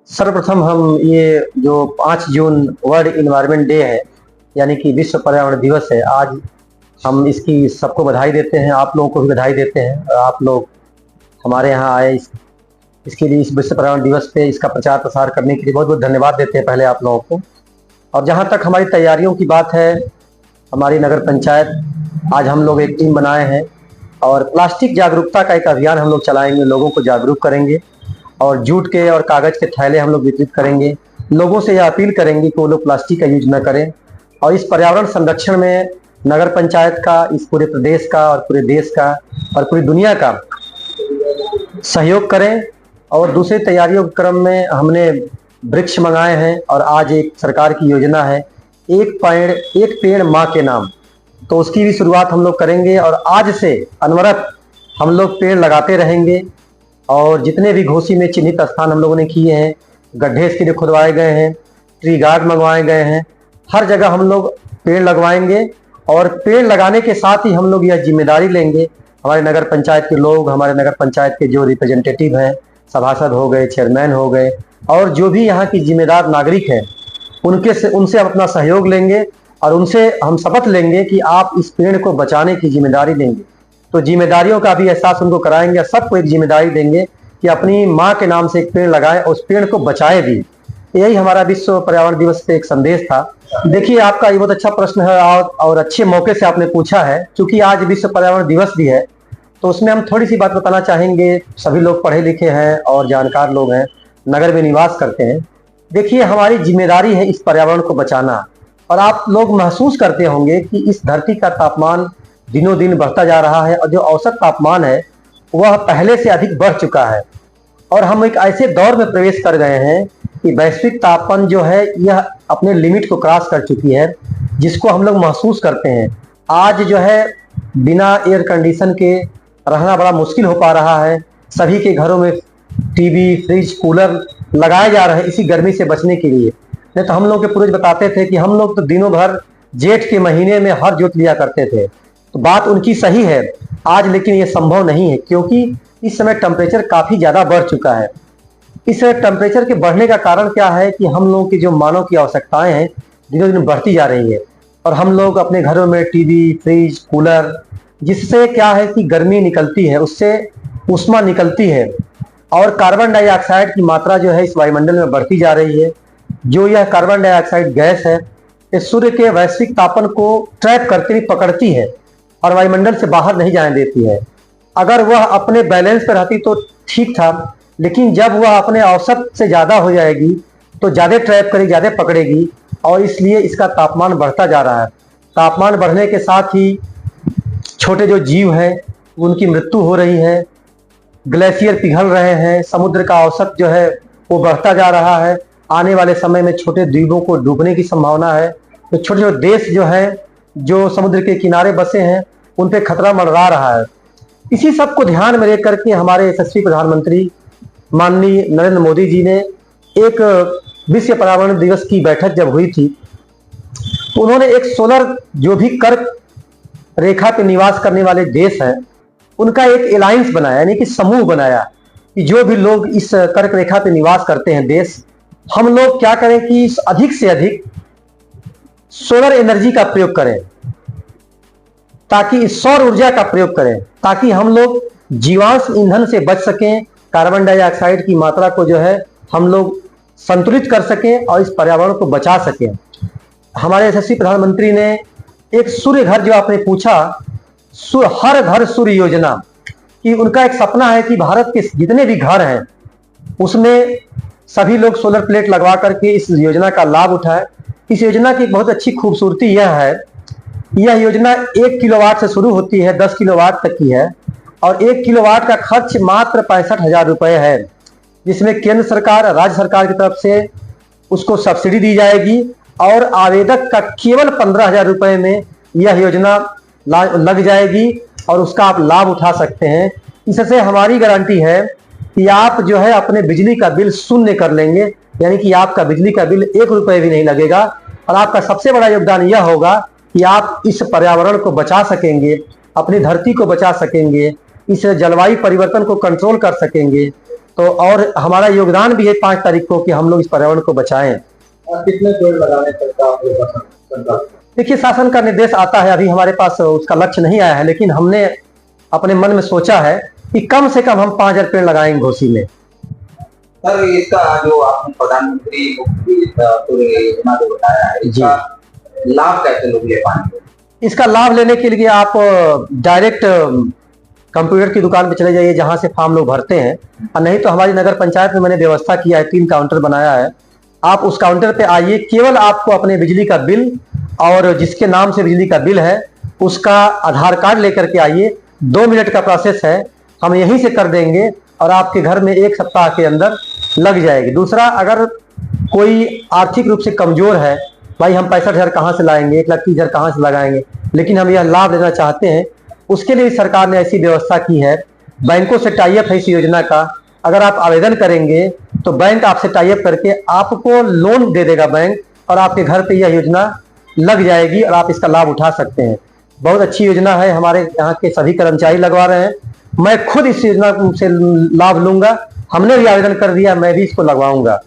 सर्वप्रथम हम ये जो 5 जून वर्ल्ड इन्वायरमेंट डे है, यानी कि विश्व पर्यावरण दिवस है, आज हम इसकी सबको बधाई देते हैं, आप लोगों को भी बधाई देते हैं। और आप लोग हमारे यहाँ आए इसके लिए, इस विश्व पर्यावरण दिवस पे इसका प्रचार प्रसार करने के लिए बहुत बहुत धन्यवाद देते हैं पहले आप लोगों को। और जहाँ तक हमारी तैयारियों की बात है, हमारी नगर पंचायत, आज हम लोग एक टीम बनाए हैं और प्लास्टिक जागरूकता का एक अभियान हम लोग चलाएंगे, लोगों को जागरूक करेंगे और जूट के और कागज के थैले हम लोग वितरित करेंगे। लोगों से यह अपील करेंगे कि वो लोग प्लास्टिक का यूज न करें और इस पर्यावरण संरक्षण में नगर पंचायत का, इस पूरे प्रदेश का और पूरे देश का और पूरी दुनिया का सहयोग करें। और दूसरी तैयारियों के क्रम में हमने वृक्ष मंगाए हैं और आज एक सरकार की योजना है, एक पेड़ माँ के नाम, तो उसकी भी शुरुआत हम लोग करेंगे और आज से अनवरत हम लोग पेड़ लगाते रहेंगे। और जितने भी घोसी में चिन्हित स्थान हम लोगों ने किए हैं, गड्ढे इसके लिए खुदवाए गए हैं, ट्री गार्ड मंगवाए गए हैं, हर जगह हम लोग पेड़ लगवाएंगे। और पेड़ लगाने के साथ ही हम लोग यह जिम्मेदारी लेंगे, हमारे नगर पंचायत के लोग, हमारे नगर पंचायत के जो रिप्रेजेंटेटिव हैं, सभासद हो गए, चेयरमैन हो गए, और जो भी यहाँ की जिम्मेदार नागरिक हैं, उनसे हम अपना सहयोग लेंगे और उनसे हम शपथ लेंगे कि आप इस पेड़ को बचाने की जिम्मेदारी लेंगे। तो जिम्मेदारियों का भी एहसास उनको कराएंगे, सबको एक जिम्मेदारी देंगे कि अपनी माँ के नाम से एक पेड़ लगाएं और उस पेड़ को बचाए भी। यही हमारा विश्व पर्यावरण दिवस पे एक संदेश था। देखिए, आपका ये बहुत अच्छा प्रश्न है और अच्छे मौके से आपने पूछा है। क्योंकि आज विश्व पर्यावरण दिवस भी है, तो उसमें हम थोड़ी सी बात बताना चाहेंगे। सभी लोग पढ़े लिखे हैं और जानकार लोग हैं, नगर में निवास करते हैं। देखिए, हमारी जिम्मेदारी है इस पर्यावरण को बचाना। और आप लोग महसूस करते होंगे कि इस धरती का तापमान दिनों दिन बढ़ता जा रहा है और जो औसत तापमान है वह पहले से अधिक बढ़ चुका है। और हम एक ऐसे दौर में प्रवेश कर गए हैं कि वैश्विक तापमान जो है यह अपने लिमिट को क्रॉस कर चुकी है, जिसको हम लोग महसूस करते हैं। आज जो है बिना एयर कंडीशन के रहना बड़ा मुश्किल हो पा रहा है। सभी के घरों में टीवी, फ्रिज, कूलर लगाए जा रहे हैं इसी गर्मी से बचने के लिए। नहीं तो हम लोग के पूर्वज बताते थे कि हम लोग तो दिनों भर जेठ के महीने में हर जोत लिया करते थे। तो बात उनकी सही है आज, लेकिन ये संभव नहीं है क्योंकि इस समय टेम्परेचर काफी ज्यादा बढ़ चुका है। इस टेम्परेचर के बढ़ने का कारण क्या है कि हम लोगों की जो मानव की आवश्यकताएं हैं दिनों दिन बढ़ती जा रही है और हम लोग अपने घरों में टीवी, फ्रिज, कूलर, जिससे क्या है कि गर्मी निकलती है, उससे ऊष्मा निकलती है और कार्बन डाइऑक्साइड की मात्रा जो है इस वायुमंडल में बढ़ती जा रही है। जो यह कार्बन डाइऑक्साइड गैस है, इस सूर्य के वैश्विक तापन को ट्रैप करती हुई पकड़ती है और वायुमंडल से बाहर नहीं जाने देती है। अगर वह अपने बैलेंस पर रहती तो ठीक था, लेकिन जब वह अपने औसत से ज्यादा हो जाएगी तो ज्यादा ट्रैप करेगी, ज्यादा पकड़ेगी और इसलिए इसका तापमान बढ़ता जा रहा है। तापमान बढ़ने के साथ ही छोटे जो जीव हैं उनकी मृत्यु हो रही है, ग्लेशियर पिघल रहे हैं, समुद्र का औसत जो है वो बढ़ता जा रहा है। आने वाले समय में छोटे द्वीपों को डूबने की संभावना है। तो छोटे छोटे देश जो है, जो समुद्र के किनारे बसे हैं, उन पे खतरा मंडरा रहा है। इसी सब को ध्यान में लेकर के हमारे यशस्वी प्रधानमंत्री माननीय नरेंद्र मोदी जी ने एक विश्व पर्यावरण दिवस की बैठक जब हुई थी, तो उन्होंने एक सोलर, जो भी कर्क रेखा पे निवास करने वाले देश हैं, उनका एक अलायंस बनाया, यानी कि समूह बनाया कि जो भी लोग इस कर्क रेखा पे निवास करते हैं देश, हम लोग क्या करें कि अधिक से अधिक सोलर एनर्जी का प्रयोग करें, ताकि सौर ऊर्जा का प्रयोग करें, ताकि हम लोग जीवाश्म ईंधन से बच सकें, कार्बन डाइऑक्साइड की मात्रा को जो है हम लोग संतुलित कर सकें और इस पर्यावरण को बचा सकें। हमारे यशस्वी प्रधानमंत्री ने एक सूर्य घर, जो आपने पूछा, हर घर सूर्य योजना, कि उनका एक सपना है कि भारत के जितने भी घर हैं उसमें सभी लोग सोलर प्लेट लगवा करके इस योजना का लाभ उठाए। इस योजना की बहुत अच्छी खूबसूरती यह है, यह योजना 1 किलोवाट से शुरू होती है, 10 किलोवाट तक की है और 1 किलोवाट का खर्च मात्र 65,000 रुपए है, जिसमें केंद्र सरकार, राज्य सरकार की तरफ से उसको सब्सिडी दी जाएगी और आवेदक का केवल 15,000 रुपए में यह योजना लग जाएगी और उसका आप लाभ उठा सकते हैं। इससे हमारी गारंटी है कि आप जो है अपने बिजली का बिल शून्य कर लेंगे, यानी कि आपका बिजली का बिल 1 रुपए भी नहीं लगेगा। और आपका सबसे बड़ा योगदान यह होगा कि आप इस पर्यावरण को बचा सकेंगे, अपनी धरती को बचा सकेंगे, इस जलवायु परिवर्तन को कंट्रोल कर सकेंगे। तो और हमारा योगदान भी है 5 तारीख को कि हम लोग इस पर्यावरण को बचाएं। कितने पेड़ लगाने का देखिए, शासन का निर्देश आता है, अभी हमारे पास उसका लक्ष्य नहीं आया है, लेकिन हमने अपने मन में सोचा है कि कम से कम हम 5000 पेड़ लगाएंगे घोसी में। सर, इसका जो आपने प्रधानमंत्री पूरे योजना जो बताया है, इसका लाभ कैसे लोग ले पाएंगे? इसका लाभ लेने के लिए आप डायरेक्ट कंप्यूटर की दुकान पे चले जाइए जहां से फॉर्म लोग भरते हैं, और नहीं तो हमारी नगर पंचायत में मैंने व्यवस्था किया है, 3 काउंटर बनाया है। आप उस काउंटर पे आइए, केवल आपको अपने बिजली का बिल और जिसके नाम से बिजली का बिल है उसका आधार कार्ड लेकर के आइए। 2 मिनट का प्रोसेस है, हम यहीं से कर देंगे और आपके घर में 1 सप्ताह के अंदर लग जाएगी। दूसरा, अगर कोई आर्थिक रूप से कमजोर है, भाई हम 65,000 कहाँ से लाएंगे, 1,30,000 कहाँ से लगाएंगे, लेकिन हम यह लाभ लेना चाहते हैं, उसके लिए सरकार ने ऐसी व्यवस्था की है। बैंकों से टाई अप है इस योजना का। अगर आप आवेदन करेंगे तो बैंक आपसे टाई अप करके आपको लोन दे देगा बैंक, और आपके घर पे यह योजना लग जाएगी और आप इसका लाभ उठा सकते हैं। बहुत अच्छी योजना है, हमारे यहाँ के सभी कर्मचारी लगवा रहे हैं। मैं खुद इस योजना से लाभ लूंगा, हमने भी आवेदन कर दिया, मैं भी इसको लगवाऊंगा।